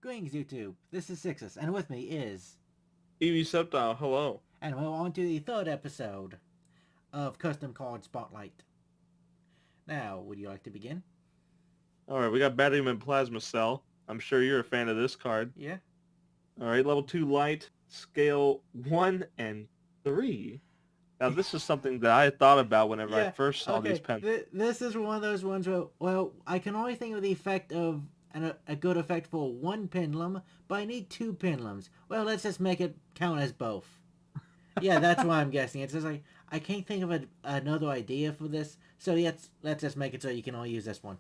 Greetings, YouTube. This is Sixus, and with me is... EV Sceptile, hello. And we're on to the third episode of Custom Card Spotlight. Now, would you like to begin? Alright, we got Batteryman Plasma-Cell. I'm sure you're a fan of this card. Yeah. Alright, level 2 light, scale 1 and 3. Now, this is something that I thought about whenever I first saw these pens. This is one of those ones where, well, I can only think of the effect of a good effect for one pendulum, but I need two pendulums. Well, let's just make it count as both. Yeah, that's why I'm guessing. It's just like, I can't think of another idea for this, so let's just make it so you can only use this one.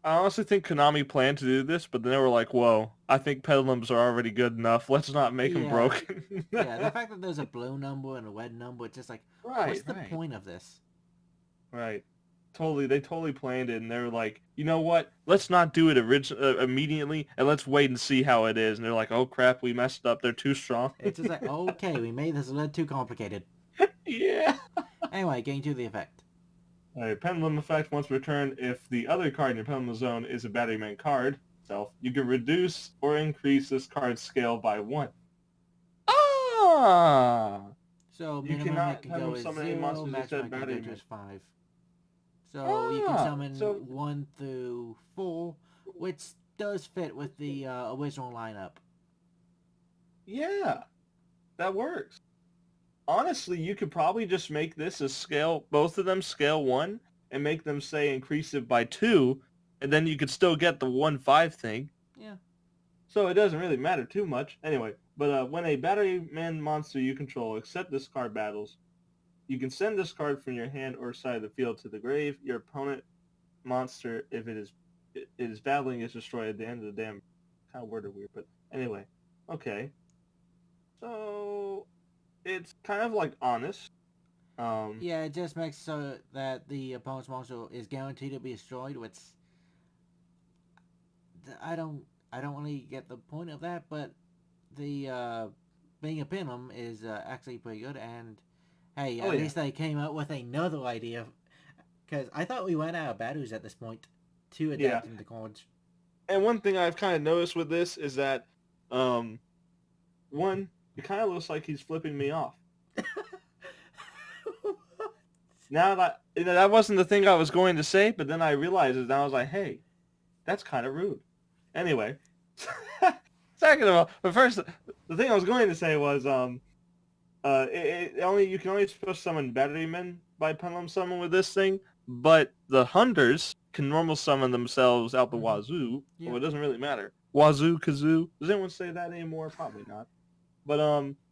I honestly think Konami planned to do this, but then they were like, whoa, I think pendulums are already good enough. Let's not make them broken. Yeah, the fact that there's a blue number and a red number, it's just like, what's the point of this? Right. They totally planned it, and they were like, you know what? Let's not do it immediately, and let's wait and see how it is. And they're like, oh crap, we messed up. They're too strong. It's just like, okay, we made this a little too complicated. Yeah. Anyway, getting to the effect. Alright, pendulum effect once returned. If the other card in your pendulum zone is a Batteryman card itself, you can reduce or increase this card's scale by 1. Ah! So minimum it can go is 0, maximum it can go is 5. So you can summon 1 through 4, which does fit with the original lineup. Yeah, that works. Honestly, you could probably just make this a scale, both of them scale 1, and make them say increase it by 2, and then you could still get the 1-5 thing. Yeah. So it doesn't really matter too much. Anyway, but when a Batteryman monster you control except this card battles, you can send this card from your hand or side of the field to the grave. Your opponent monster, if it is battling, is destroyed at the end of the damn... Kind of worded weird, but anyway. Okay. So... It's kind of like honest. Yeah, it just makes so that the opponent's monster is guaranteed to be destroyed, which I don't really get the point of that, but the being a pendulum is actually pretty good, and hey, at least they came up with another idea, because I thought we went out of batteries at this point to adapt into cards. And one thing I've kind of noticed with this is that, one, it kind of looks like he's flipping me off. Now that that wasn't the thing I was going to say, but then I realized it, and I was like, "Hey, that's kind of rude." Anyway, second of all, but first, the thing I was going to say was, you can only supposed to summon Batterymen by pendulum summon with this thing, but the hunters can normal summon themselves out the wazoo, so it doesn't really matter. Wazoo kazoo. Does anyone say that anymore? Probably not. But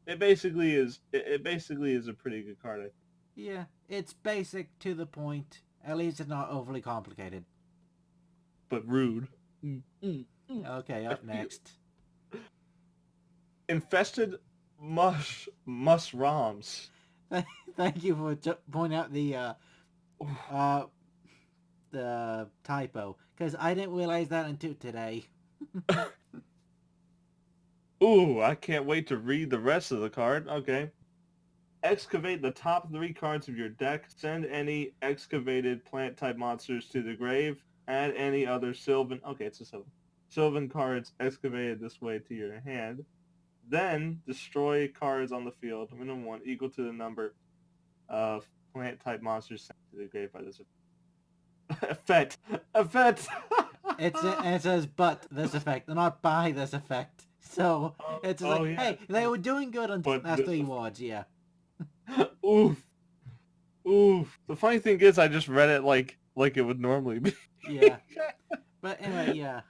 it basically is a pretty good card, I think. Yeah, it's basic to the point. At least it's not overly complicated. But rude. Okay, up next. Infested Musroms. Thank you for pointing out the typo, because I didn't realize that until today. Ooh, I can't wait to read the rest of the card. Okay. Excavate the top 3 cards of your deck. Send any excavated plant-type monsters to the grave. Add any other Sylvan... Okay, it's a Sylvan. Sylvan cards excavated this way to your hand. Then, destroy cards on the field, minimum 1, equal to the number of plant-type monsters sent to the grave by this effect. Effect! It says, but this effect, not by this effect. So, it's like, hey, they were doing good until last 3 words, yeah. Oof. Oof. The funny thing is, I just read it like it would normally be. Yeah. But anyway, yeah.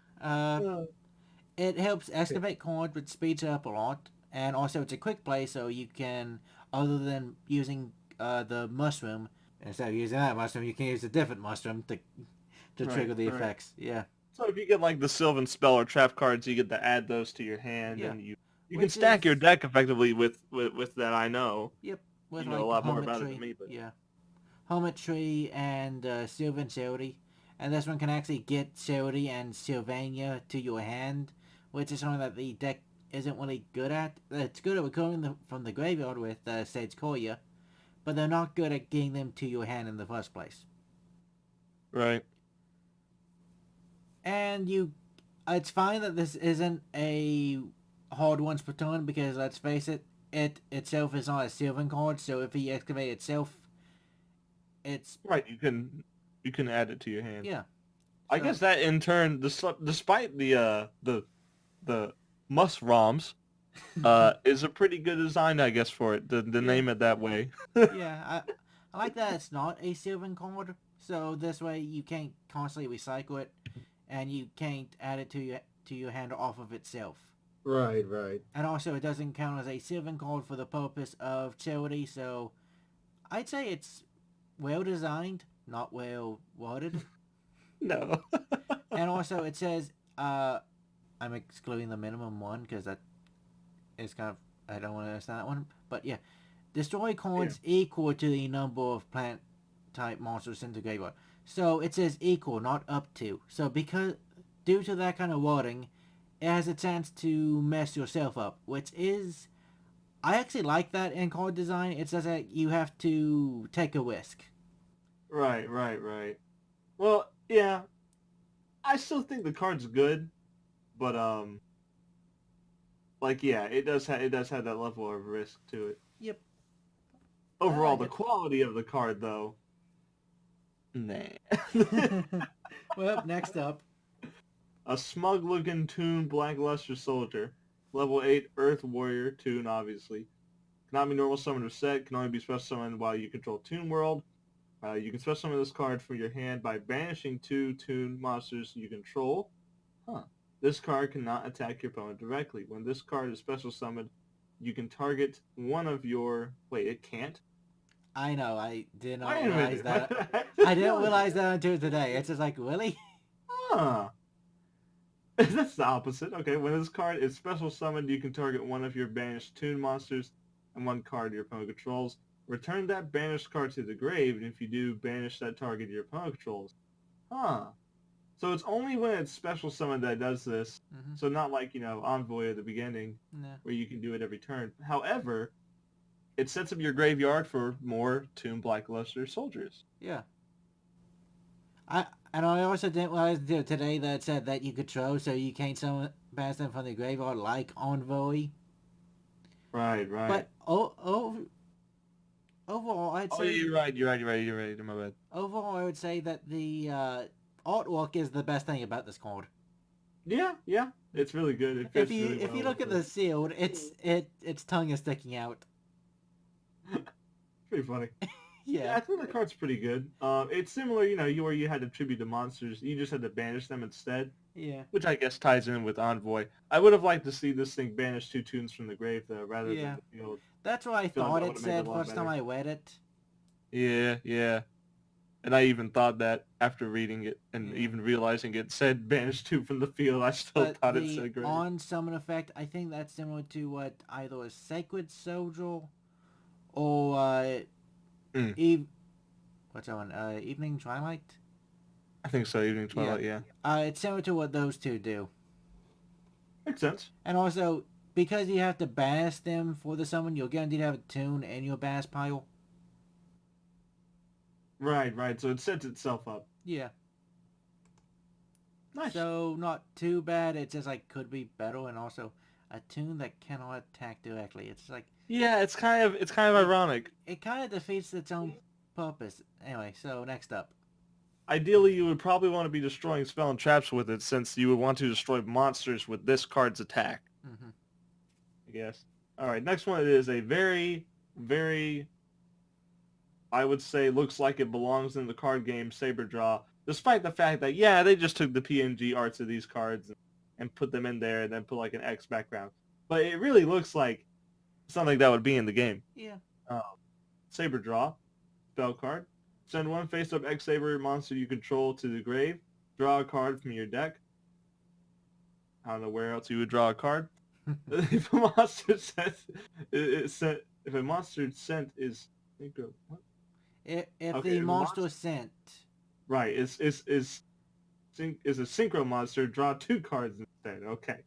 It helps excavate cards, which speeds it up a lot. And also, it's a quick play, so you can, other than using the mushroom, instead of using that mushroom, you can use a different mushroom to trigger the effects. Yeah. So if you get like the Sylvan spell or trap cards, you get to add those to your hand, and you can stack your deck effectively with that. I know. Yep. With you know a lot more about it than me, but yeah. Hermitry and Sylvan Charity, and this one can actually get Charity and Sylvania to your hand, which is something that the deck isn't really good at. It's good at recovering them from the graveyard with Sage Koya, but they're not good at getting them to your hand in the first place. Right. And it's fine that this isn't a hard once per turn because let's face it, it itself is not a sealing card. So if he excavate itself, it's Right, you can add it to your hand. yeah. I So guess that in turn, despite the Musroms, is a pretty good design, I guess, for it. The yeah, name it that way. yeah. I like that it's not a sealing card. So this way you can't constantly recycle it, and you can't add it to your hand off of itself. Right, right. And also, it doesn't count as a sealing card for the purpose of charity. So I'd say it's well designed, not well worded. No. And also, it says I'm excluding the minimum one because that is kind of I don't want to understand that one. But yeah, destroy cards equal to the number of plant type monsters in the graveyard. So it says equal, not up to. So because due to that kind of wording, it has a chance to mess yourself up, which is I actually like that in card design. It says that you have to take a risk. Right, right, right. Well, yeah, I still think the card's good, but like yeah, it does have that level of risk to it. Yep. Overall, like the it. quality of the card though, nah. Well, next up. A smug-looking Toon Blackluster Soldier, level 8 Earth Warrior Toon, obviously. Cannot be normal summoned or set. Can only be special summoned while you control Toon World. You can special summon this card from your hand by banishing 2 Toon monsters you control. Huh. This card cannot attack your opponent directly. When this card is special summoned, you can target one of your... Wait, it can't? I know, I did not Wait a realize minute. that. I didn't realize that until today. It's just like, really? Huh. That's the opposite. Okay, when this card is special summoned, you can target one of your banished Toon monsters and one card your opponent controls. Return that banished card to the grave, and if you do, banish that target your opponent controls. Huh. So it's only when it's special summoned that it does this. Mm-hmm. So not like, Envoy at the beginning, No. where you can do it every turn. However, it sets up your graveyard for more Toon Blackluster soldiers. Yeah. I also didn't realize today that it said that you could throw, so you can't summon pass them from the graveyard like Envoy. Right, right. But overall, I'd say you're right. My bad. overall I would say that the artwork is the best thing about this card. Yeah, it's really good. It If fits you really if you well look at with the shield, its tongue is sticking out. Pretty funny. Yeah. I think the card's pretty good. It's similar, where you had to tribute to monsters. You just had to banish them instead. Yeah. Which I guess ties in with Envoy. I would have liked to see this thing banish 2 Toons from the grave, though, rather than the field. That's what I feel like thought that it would've made it a said lot first time better. I read it. Yeah. And I even thought that after reading it and even realizing it said banish 2 from the field, I still thought it said grave. The on-summon effect, I think that's similar to what either a Sacred Soldier or what's that one? Evening Twilight? I think so, Evening Twilight, yeah. It's similar to what those two do. Makes sense. And also, because you have to banish them for the summon, you're guaranteed to have a Toon in your banish pile. Right. So it sets itself up. Yeah. Nice. So, not too bad. It's just like, could be better. And also, a Toon that cannot attack directly. It's like... Yeah, it's kind of ironic. It kind of defeats its own purpose. Anyway, so next up. Ideally, you would probably want to be destroying spell and traps with it, since you would want to destroy monsters with this card's attack. Mm-hmm. I guess. All right, next one is a very, very, I would say, looks like it belongs in the card game Saber Draw, despite the fact that, yeah, they just took the PNG arts of these cards and put them in there and then put like an X background. But it really looks like something that would be in the game. Yeah. Saber Draw, spell card. Send one face-up X-Saber monster you control to the grave. Draw a card from your deck. I don't know where else you would draw a card. If a monster if a monster sent is what? If Okay, the if monster sent. Right, is a synchro monster, draw 2 cards instead. Okay.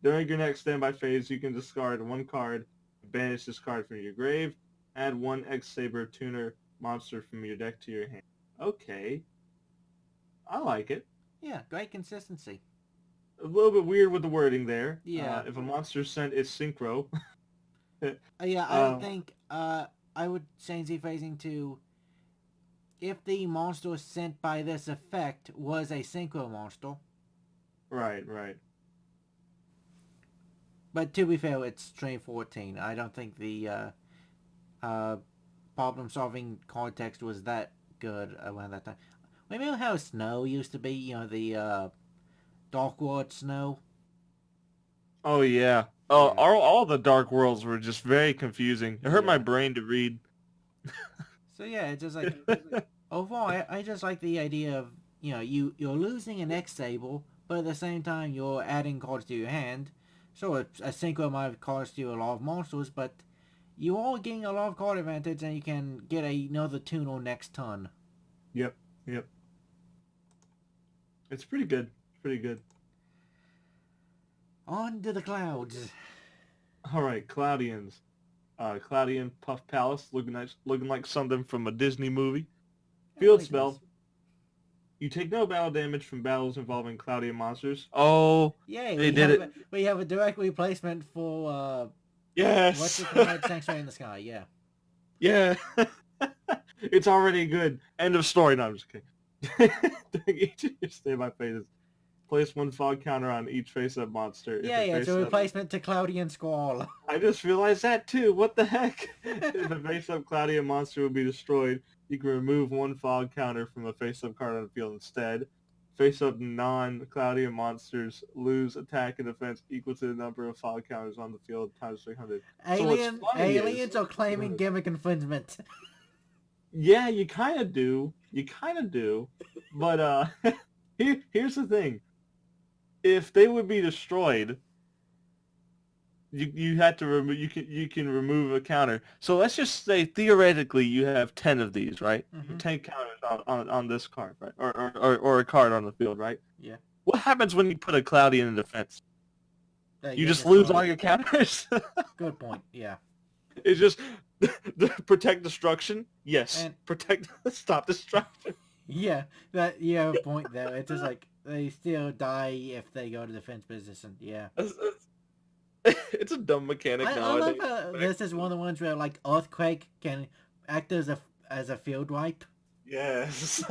During your next standby phase, you can discard 1 card, banish this card from your grave, add 1 X-Saber tuner monster from your deck to your hand. Okay. I like it. Yeah, great consistency. A little bit weird with the wording there. Yeah. If a monster scent is synchro. Yeah, I would um, think, I would change the phrasing to, if the monster sent by this effect was a synchro monster. right, right. But to be fair, it's 2014. I don't think the uh, problem-solving context was that good around that time. Remember how Snow used to be? You know, the Dark World Snow? Oh yeah. Oh, Yeah. all the Dark Worlds were just very confusing. It hurt my Yeah. brain to read. So yeah, it's just like, overall, I just like the idea of, you know, you're losing an X-Sable, but at the same time you're adding cards to your hand. So a synchro might have cost you a lot of monsters, but you are getting a lot of card advantage, and you can get another Toon on next turn. Yep, yep. It's pretty good. Pretty good. On to the clouds. All right, Cloudians. Cloudian Puff Palace, looking like something from a Disney movie. Field Really spell. does. You take no battle damage from battles involving Cloudian monsters. Oh, Yay, they did it. We have a direct replacement for what's Yes. it called? Sanctuary in the Sky. Yeah. Yeah. It's already good. End of story. No, I'm just kidding. During each of your standby phases, place one fog counter on each face-up monster. If Yeah, a yeah. It's a face-up- replacement to Cloudian Squall. I just realized that too. What the heck? If a face-up Cloudian monster will be destroyed, you can remove one fog counter from a face-up card on the field instead. Face-up non-Cloudian monsters lose attack and defense equal to the number of fog counters on the field times 300. Aliens are claiming gimmick infringement. Yeah, you kind of do. But here's the thing. If they would be destroyed, you had to remove. You can remove a counter. So let's just say theoretically you have 10 of these, right? Mhm. 10 counters on this card, right? Or a card on the field, right? Yeah. What happens when you put a Cloudian in defense? They You get just lose destroyed. all your counters. Good point. Yeah. It's just protect destruction. Yes. And- Protect. Stop destruction. Yeah. That you have a point there. It's just like they still die if they go to defense position. Yeah. It's a dumb mechanic I nowadays. love how this is one of the ones where like Earthquake can act as a field wipe. Yes.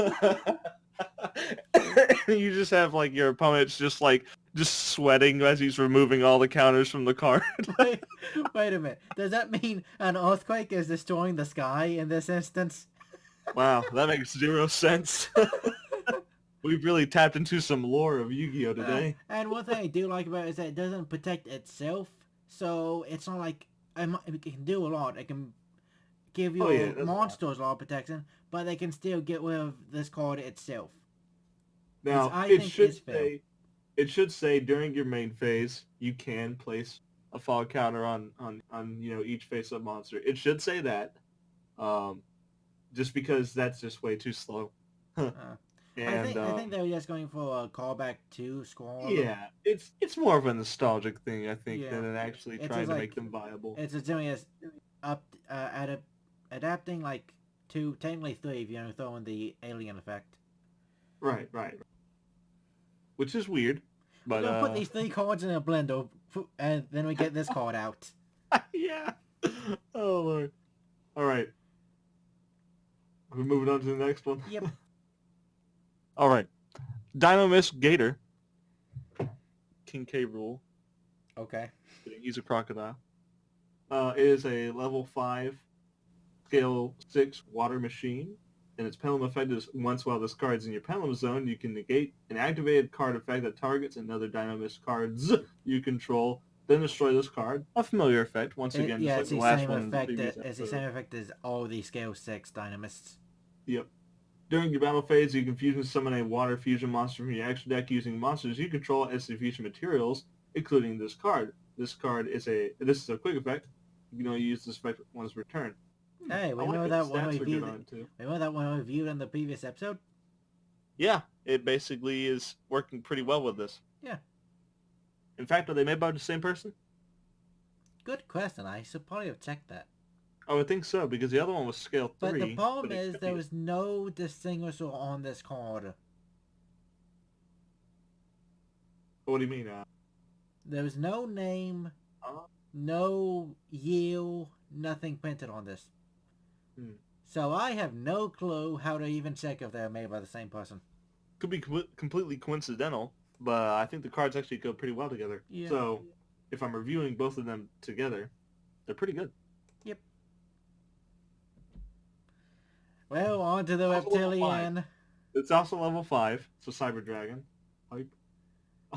You just have like your opponent's just sweating as he's removing all the counters from the card. Wait a minute. Does that mean an earthquake is destroying the sky in this instance? Wow, that makes zero sense. We've really tapped into some lore of Yu-Gi-Oh today. And one thing I do like about it is that it doesn't protect itself, so it's not like it can do a lot. It can give your monsters a lot of protection, but they can still get rid of this card itself. Now, I it think should is fair. say it should say during your main phase you can place a fog counter on each face-up monster. It should say that, just because that's just way too slow. And I think they were just going for a callback to Squall. yeah, it's more of a nostalgic thing, I think, Yeah. than it actually It's trying just to like- make them viable. It's as doing as adapting like two, technically three if you throw in the alien effect. Right. Which is weird, but We're gonna put these three cards in a blender, and then we get this card out. yeah. Oh Lord. All right. Are we moving on to the next one? Yep. All right. Dinomist Gator. King K rule. Okay. He's a crocodile. Is a level 5, scale 6 water machine. And its pendulum effect is once while this card's in your pendulum zone, you can negate an activated card effect that targets another Dinomist cards you control, then destroy this card. A familiar effect, once again, Yeah, just like it's the the last same one in the effect. previous It's the episode. same effect as all the scale 6 Dynamists. Yep. During your battle phase, you can fusion summon a water fusion monster from your action deck using monsters you control as the fusion materials, including this card. This is a quick effect. You can only use this effect once per turn. Hey, we I like know the that one stats we are good viewed. on it, too. Remember that one we reviewed in the previous episode? Yeah, it basically is working pretty well with this. Yeah. In fact, are they made by the same person? Good question. I should probably have checked that. Oh, I think so, because the other one was scale 3. But the problem but it is could there be- was no distinguisher on this card. What do you mean? There was no name, Uh, no yield, nothing printed on this. hmm. So I have no clue how to even check if they're made by the same person. Could be completely coincidental, but I think the cards actually go pretty well together. Yeah. So if I'm reviewing both of them together, they're pretty good. Yep. Well, on to the Reptilianne. It's also level 5, so Cyber Dragon. Hype.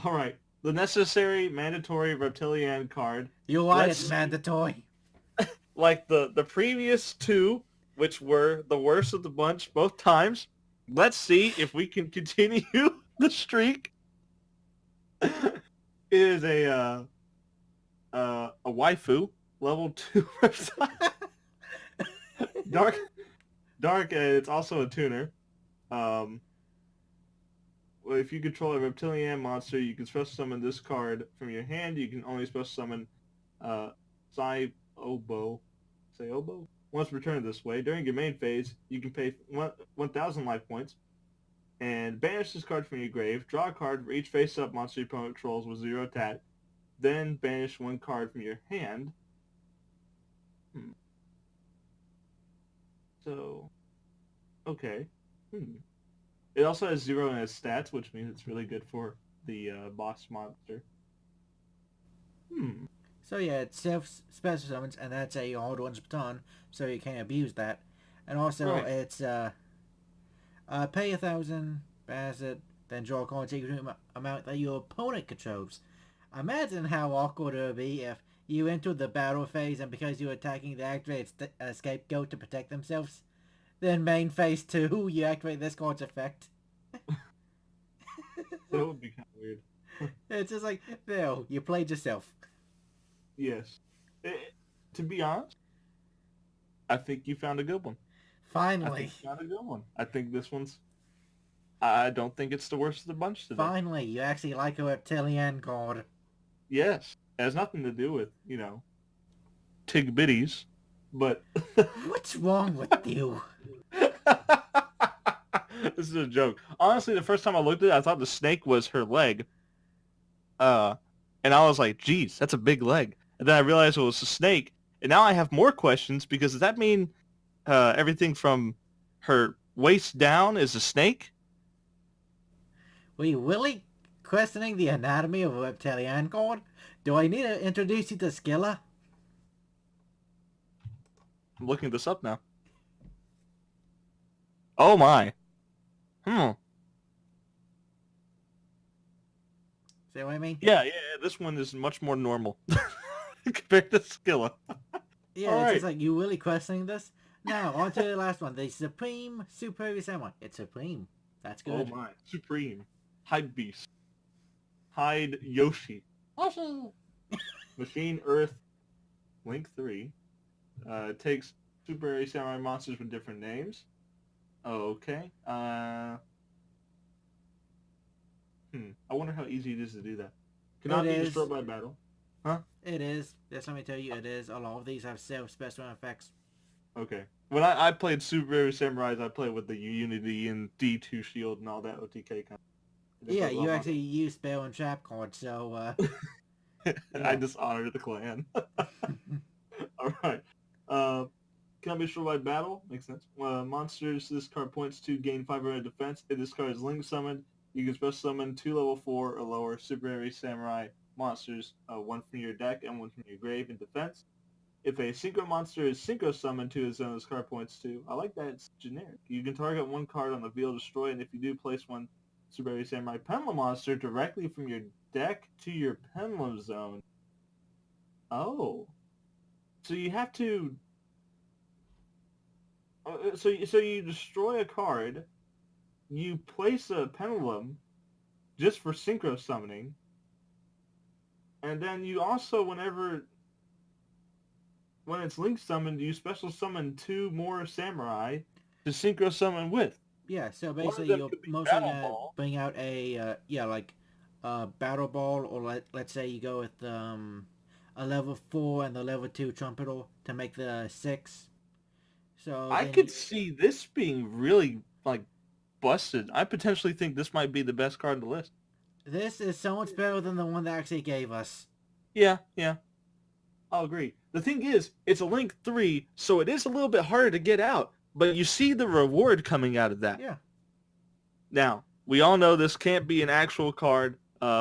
Alright. The necessary, mandatory Reptilianne card. You're right, it's mandatory. Like the previous two, which were the worst of the bunch both times. Let's see if we can continue the streak. It is a waifu, level 2 reptile. Dark, it's also a tuner. Well, if you control a Reptilianne monster, you can special summon this card from your hand. You can only special summon Seiobo. Once returned this way, during your main phase, you can pay 1,000 life points and banish this card from your grave. Draw a card for each face-up monster your opponent controls with 0 attack. Then banish one card from your hand. So, okay. It also has 0 in its stats, which means it's really good for the boss monster. So yeah, it's self-special summons, and that's a hard one's baton, so you can't abuse that. And also, it's pay 1,000, pass it, then draw a card equal to the amount that your opponent controls. Imagine how awkward it would be if you entered the battle phase, and because you're attacking, they activate a scapegoat to protect themselves. Then main phase 2, you activate this card's effect. That would be kind of weird. It's just like, no, you played yourself. Yes. To be honest, I think you found a good one. Finally. I think this one's... I don't think it's the worst of the bunch today. Finally, you actually like a Reptilianne card. Yes. It has nothing to do with, Tig Bitties, but... What's wrong with you? This is a joke. Honestly, the first time I looked at it, I thought the snake was her leg. And I was like, geez, that's a big leg. And then I realized it was a snake. And now I have more questions, because does that mean everything from her waist down is a snake? Were you really questioning the anatomy of a Reptilianne card? Do I need to introduce you to Skilla? I'm looking this up now. Oh my. See what I mean? Yeah, this one is much more normal compared to Skilla. Yeah, it's just like, you really questioning this? Now, on to the last one. The Supreme Superheavy Samurai. It's Supreme. That's good. Oh my. Supreme. Hide Beast. Hideyoshi. Machine Earth. Link 3. It takes Superheavy Samurai monsters with different names. Oh, okay. I wonder how easy it is to do that. Cannot be destroyed by battle. Huh? It is. Just let me tell you, it is. A lot of these have self-special effects. Okay. When I played Superheavy Samurais, I played with the Unity and D2 shield and all that OTK kind of. Yeah, you actually use spell and trap cards, so I dishonor the clan. Alright. Cannot be destroyed by battle. Makes sense. Monsters this card points to gain 500 defense. If this card is link summoned, you can special summon 2 level 4 or lower Superheavy Samurai monsters, 1 from your deck and 1 from your grave in defense. If a synchro monster is synchro summoned to a zone this card points to, I like that it's generic. You can target 1 card on the field destroy, and if you do, place 1 Superheavy Samurai Pendulum monster directly from your deck to your Pendulum zone. Oh. So you have to... So you destroy a card, you place a Pendulum just for synchro summoning, and then you also, when it's link summoned, you special summon 2 more Samurai to synchro summon with. Yeah, so basically you're mostly going to bring out a, Battle Ball, or let's say you go with a level 4 and the level 2 Trumpeter to make the 6. So I could see this being really, busted. I potentially think this might be the best card on the list. This is so much better than the one that actually gave us. Yeah, I'll agree. The thing is, it's a Link 3, so it is a little bit harder to get out, but you see the reward coming out of that. Yeah. Now, we all know this can't be an actual card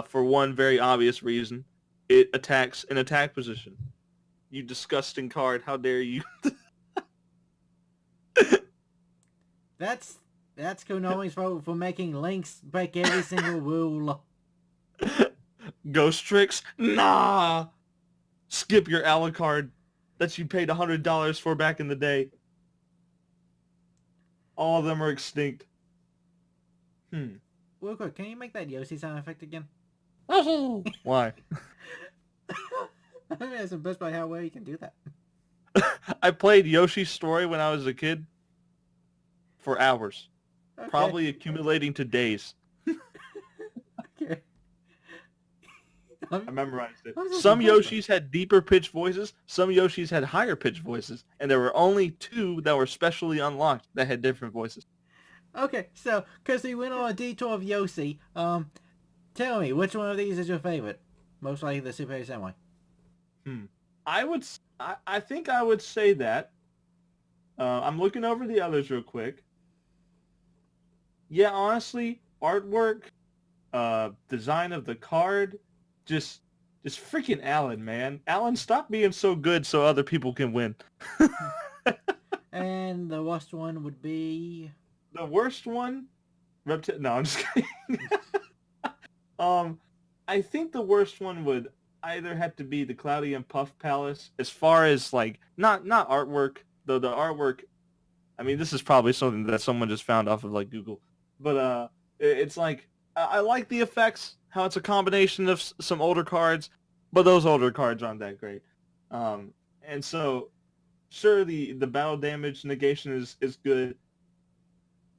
for one very obvious reason. It attacks an attack position. You disgusting card, how dare you? That's Konami's fault for making Links break every single rule. Ghost tricks? Nah! Skip your Alucard that you paid $100 for back in the day. All of them are extinct. Real quick, can you make that Yoshi sound effect again? Why? I mean, I was impressed by how well you can do that. I played Yoshi's Story when I was a kid for hours. Okay. Probably accumulating to days. Okay. I memorized it. I'm just Some impressed. Yoshis had deeper pitched voices, some Yoshis had higher pitched voices, and there were only 2 that were specially unlocked that had different voices. Okay, so, because we went on a detour of Yoshi, tell me, which one of these is your favorite? Most likely the Superheavy Samurai. I think I would say that. I'm looking over the others real quick. Yeah, honestly, artwork, design of the card, just freaking Alan, man. Alan, stop being so good so other people can win. And the worst one would be... The worst one, no, I'm just kidding. I think the worst one would either have to be the Cloudian Puff Palace, as far as like not artwork, though the artwork. I mean, this is probably something that someone just found off of like Google, but it's like I like the effects, how it's a combination of some older cards, but those older cards aren't that great. And so, sure, the battle damage negation is good.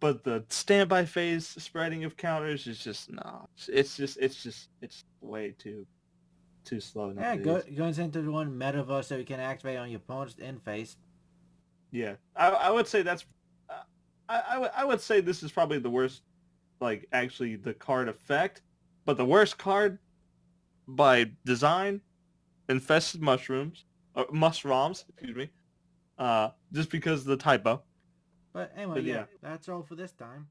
But the standby phase spreading of counters is just no. It's way too slow Yeah, nowadays. goes into the one metaverse so you can activate on your opponent's end phase. Yeah, I would say that's. I would say this is probably the worst, like actually the card effect, but the worst card by design, Infested Mushrooms, or Musroms, excuse me, just because of the typo. But anyway, But yeah, yeah. that's all for this time.